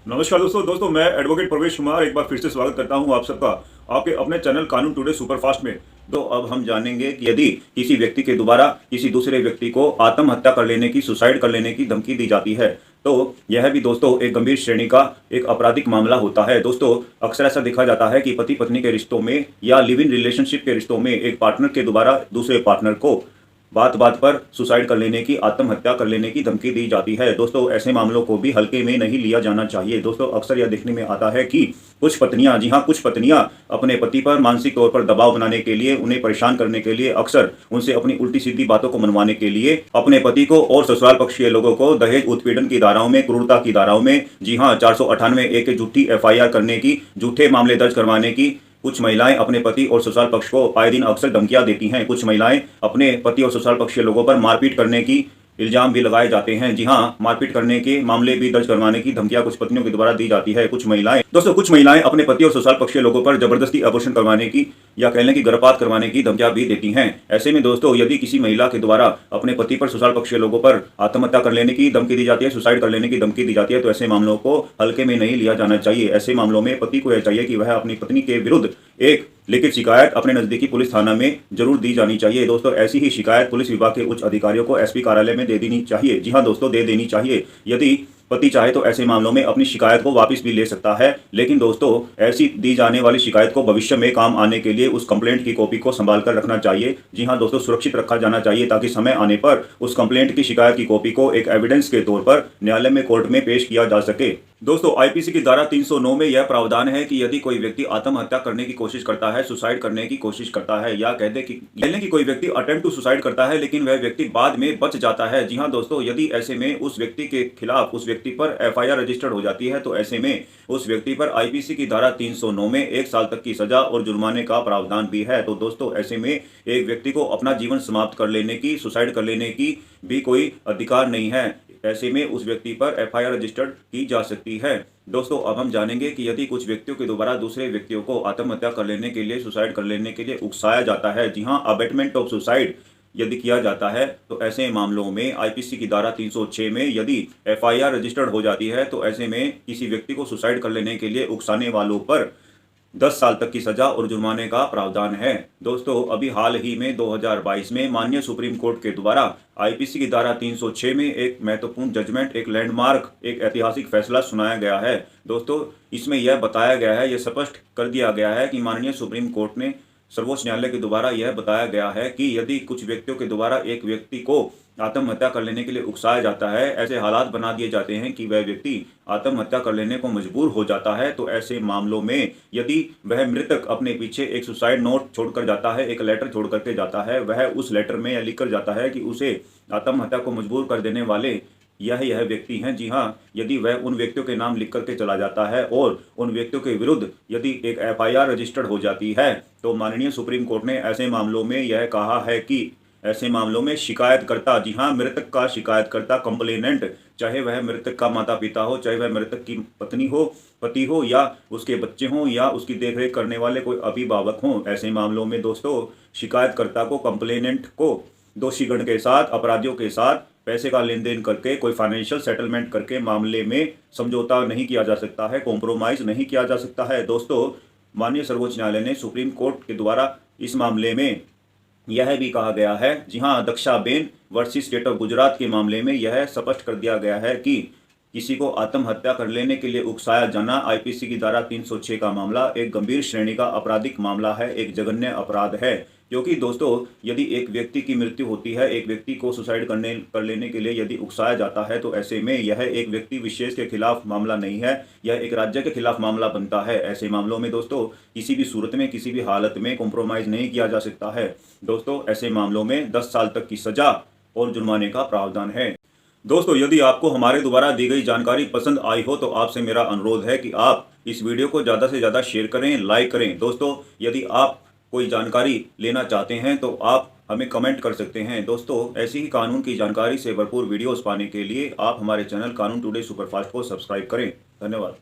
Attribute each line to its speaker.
Speaker 1: नमस्कार दोस्तों मैं एडवोकेट प्रवेश कुमार एक बार फिर से स्वागत करता हूं आप सबका आपके अपने चैनल कानून टुडे सुपरफास्ट में। तो अब हम जानेंगे कि यदि किसी व्यक्ति के द्वारा किसी दूसरे व्यक्ति को आत्महत्या कर लेने की, सुसाइड कर लेने की धमकी दी जाती है तो यह भी दोस्तों एक गंभीर श्रेणी का एक आपराधिक मामला होता है। दोस्तों अक्सर ऐसा देखा जाता है कि पति पत्नी के रिश्तों में या लिव इन रिलेशनशिप के रिश्तों में एक पार्टनर के द्वारा दूसरे पार्टनर को बात बात पर सुसाइड कर लेने की, आत्महत्या कर लेने की धमकी दी जाती है। दोस्तों ऐसे मामलों को भी हल्के में नहीं लिया जाना चाहिए। दोस्तों अक्सर यह देखने में आता है कि कुछ पत्नियां, जी हां कुछ पत्नियां अपने पति पर मानसिक तौर पर दबाव बनाने के लिए, उन्हें परेशान करने के लिए, अक्सर उनसे अपनी उल्टी सीधी बातों को मनवाने के लिए अपने पति को और ससुराल पक्ष के लोगों को दहेज उत्पीड़न की धाराओं में, क्रूरता की धाराओं में, जी हां 498 एक झूठी FIR करने की, झूठे मामले दर्ज करवाने की कुछ महिलाएं अपने पति और ससुराल पक्ष को आए दिन अक्सर धमकियां देती हैं। कुछ महिलाएं अपने पति और ससुराल पक्ष के लोगों पर मारपीट करने की इल्जाम भी लगाए जाते हैं। जी हां, मारपीट करने के मामले भी दर्ज करवाने की धमकियां कुछ पत्नियों के द्वारा दी जाती है। कुछ महिलाएं अपने पति और ससुराल पक्ष के लोगों पर जबरदस्ती अबॉर्शन करवाने की या कहने की गर्भपात करवाने की धमकियां भी देती हैं। ऐसे में दोस्तों यदि किसी महिला के द्वारा अपने पति पर, ससुराल पक्ष के लोगों पर आत्महत्या कर लेने की धमकी दी जाती है, सुसाइड कर लेने की धमकी दी जाती है, तो ऐसे मामलों को हल्के में नहीं लिया जाना चाहिए। ऐसे मामलों में पति को यह चाहिए कि वह अपनी पत्नी के विरुद्ध एक लिखित शिकायत अपने नजदीकी पुलिस थाना में जरूर दी जानी चाहिए। दोस्तों ऐसी ही शिकायत पुलिस विभाग के उच्च अधिकारियों को SP कार्यालय में दे देनी चाहिए। जी हां दोस्तों, दे देनी चाहिए। यदि पति चाहे तो ऐसे मामलों में अपनी शिकायत को वापस भी ले सकता है, लेकिन दोस्तों ऐसी दी जाने वाली शिकायत को भविष्य में काम आने के लिए उस कंप्लेंट की कॉपी को संभाल कर रखना चाहिए। जी हां दोस्तों, सुरक्षित रखा जाना चाहिए ताकि समय आने पर उस कंप्लेंट की, शिकायत की कॉपी को एक एविडेंस के तौर पर न्यायालय में, कोर्ट में पेश किया जा सके। दोस्तों IPC की धारा 309 में यह प्रावधान है कि यदि कोई व्यक्ति आत्महत्या करने की कोशिश करता है, सुसाइड करने की कोशिश करता है, या कहते कि कोई व्यक्ति अटेम्प्ट टू सुसाइड करता है लेकिन वह व्यक्ति बाद में बच जाता है। जी हां दोस्तों, यदि ऐसे में उस व्यक्ति के खिलाफ, उस व्यक्ति पर FIR रजिस्टर्ड हो जाती है तो ऐसे में उस व्यक्ति पर IPC की धारा 309 में 1 साल तक की सजा और जुर्माने का प्रावधान भी है। तो दोस्तों ऐसे में एक व्यक्ति को अपना जीवन समाप्त कर लेने की, सुसाइड कर लेने की भी कोई अधिकार नहीं है। ऐसे में उस व्यक्ति पर FIR रजिस्टर्ड की जा सकती है। दोस्तों अब हम जानेंगे कि यदि कुछ व्यक्तियों के द्वारा दूसरे व्यक्तियों को आत्महत्या कर लेने के लिए, सुसाइड कर लेने के लिए उकसाया जाता है, जी हां अबेटमेंट ऑफ सुसाइड यदि किया जाता है, तो ऐसे मामलों में IPC की धारा 306 में यदि FIR रजिस्टर्ड हो जाती है तो ऐसे में किसी व्यक्ति को सुसाइड कर लेने के लिए उकसाने वालों पर 10 साल तक की सजा और जुर्माने का प्रावधान है। दोस्तों अभी हाल ही में 2022 में माननीय सुप्रीम कोर्ट के द्वारा IPC की धारा 306 में एक महत्वपूर्ण जजमेंट, एक लैंडमार्क, एक ऐतिहासिक फैसला सुनाया गया है। दोस्तों इसमें यह बताया गया है, यह स्पष्ट कर दिया गया है कि माननीय सुप्रीम कोर्ट ने, सर्वोच्च न्यायालय के द्वारा यह बताया गया है कि यदि कुछ व्यक्तियों के द्वारा एक व्यक्ति को आत्महत्या कर लेने के लिए उकसाया जाता है, ऐसे हालात बना दिए जाते हैं कि वह व्यक्ति आत्महत्या कर लेने को मजबूर हो जाता है, तो ऐसे मामलों में यदि वह मृतक अपने पीछे एक सुसाइड नोट छोड़कर जाता है, एक लेटर छोड़ करके जाता है, वह उस लेटर में यह लिख कर जाता है कि उसे आत्महत्या को मजबूर कर देने वाले यह व्यक्ति हैं। जी हाँ, यदि वह उन व्यक्तियों के नाम लिख करके चला जाता है और उन व्यक्तियों के विरुद्ध यदि एक FIR रजिस्टर्ड हो जाती है, तो माननीय सुप्रीम कोर्ट ने ऐसे मामलों में यह कहा है कि ऐसे मामलों में शिकायतकर्ता, जी हाँ मृतक का शिकायतकर्ता, कंप्लेनेंट, चाहे वह मृतक का माता पिता हो, चाहे वह मृतक की पत्नी हो, पति हो, या उसके बच्चे हों, या उसकी देखरेख करने वाले कोई अभिभावक हों, ऐसे मामलों में दोस्तों शिकायतकर्ता को, कंप्लेनेंट को दोषीगण के साथ, अपराधियों के साथ पैसे का लेन देन करके, कोई फाइनेंशियल सेटलमेंट करके मामले में समझौता नहीं किया जा सकता है, कॉम्प्रोमाइज नहीं किया जा सकता है। दोस्तों माननीय सर्वोच्च न्यायालय ने सुप्रीम कोर्ट के द्वारा इस मामले में यह भी कहा गया है, जी हाँ Dakshaben versus state of Gujarat के मामले में यह स्पष्ट कर दिया गया है कि किसी को आत्महत्या कर लेने के लिए उकसाया जाना IPC की धारा 306 का मामला एक गंभीर श्रेणी का आपराधिक मामला है, एक जघन्य अपराध है। क्योंकि दोस्तों यदि एक व्यक्ति की मृत्यु होती है, एक व्यक्ति को सुसाइड कर लेने के लिए यदि उकसाया जाता है, तो ऐसे में यह एक व्यक्ति विशेष के खिलाफ मामला नहीं है, यह एक राज्य के खिलाफ मामला बनता है। ऐसे मामलों में दोस्तों किसी भी सूरत में, किसी भी हालत में कॉम्प्रोमाइज नहीं किया जा सकता है। दोस्तों ऐसे मामलों में 10 साल तक की सजा और जुर्माने का प्रावधान है। दोस्तों यदि आपको हमारे द्वारा दी गई जानकारी पसंद आई हो तो आपसे मेरा अनुरोध है कि आप इस वीडियो को ज़्यादा से ज़्यादा शेयर करें, लाइक करें। दोस्तों यदि आप कोई जानकारी लेना चाहते हैं तो आप हमें कमेंट कर सकते हैं। दोस्तों ऐसी ही कानून की जानकारी से भरपूर वीडियोस पाने के लिए आप हमारे चैनल कानून टुडे सुपरफास्ट को सब्सक्राइब करें। धन्यवाद।